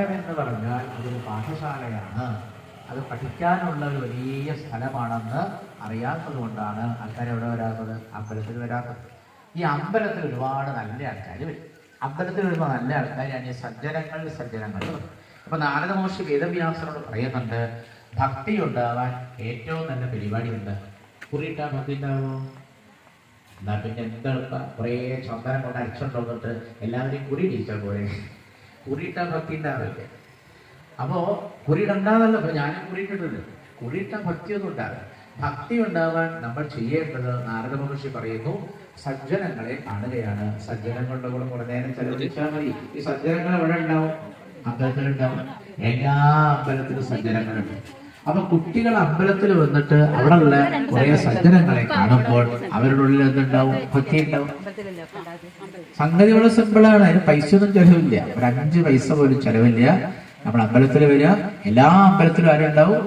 എന്ന് പറഞ്ഞാൽ അതൊരു പാഠശാലയാണ്. അത് പഠിക്കാനുള്ള ഒരു വലിയ സ്ഥലമാണെന്ന് അറിയാത്തത് കൊണ്ടാണ് ആൾക്കാർ എവിടെ വരാത്തത്, അമ്പലത്തിൽ വരാത്തത്. ഈ അമ്പലത്തിൽ ഒരുപാട് നല്ല ആൾക്കാർ വരും. അമ്പലത്തിൽ വരുമ്പോൾ നല്ല ആൾക്കാരാണ് ഈ സജ്ജനങ്ങൾ. അപ്പൊ നാരദ മഹർഷി വേദവ്യാസനോട് പറയുന്നുണ്ട്, ഭക്തി ഉണ്ടാവാൻ ഏറ്റവും നല്ല പരിപാടിയുണ്ട്. കുറിയിട്ടാ ഭക്തി ഉണ്ടാവോ? എന്നാ പിന്നെ എന്തെളുപ്പ കുറേ ചന്ദനം കൊണ്ട് അടിച്ചോണ്ട് വന്നിട്ട് എല്ലാവരെയും കുറി ഇടിച്ചാൽ പോലെ. കുറിയിട്ട ഭക്തി ഉണ്ടാവില്ല. അപ്പോ കുറിയിടണ്ടാന്നല്ല, അപ്പൊ ഞാനും കുറിയിട്ടിട്ടുണ്ട്. കുറിയിട്ട ഭക്തിയൊന്നും ഉണ്ടാവില്ല. ഭക്തി ഉണ്ടാവാൻ നമ്മൾ ചെയ്യേണ്ടത് നാരദ മഹർഷി പറയുന്നു, സജ്ജനങ്ങളെ കാണുകയാണ്. സജ്ജനങ്ങളുടെ കൂടെ കുറെ നേരം ചെലവഴിച്ചാൽ മതി. ഈ സജ്ജനങ്ങൾ എവിടെ ഉണ്ടാവും? അമ്പലത്തിലുണ്ടാവും. എല്ലാ അമ്പലത്തിലും സജ്ജനങ്ങളുണ്ട്. അപ്പൊ കുട്ടികൾ അമ്പലത്തിൽ വന്നിട്ട് അവിടെയുള്ള കുറെ സജ്ജനങ്ങളെ കാണുമ്പോൾ അവരുടെ ഉള്ളിൽ എന്തുണ്ടാവും? ഭക്തി ഉണ്ടാവും. സംഗതി വളരെ സിമ്പിളാണ്. അതിന് പൈസ ഒന്നും ചെലവില്ല. ഒരു 5 പൈസ പോലും ചെലവില്ല. നമ്മൾ അമ്പലത്തിൽ വരിക. എല്ലാ അമ്പലത്തിലും ആരുണ്ടാവും?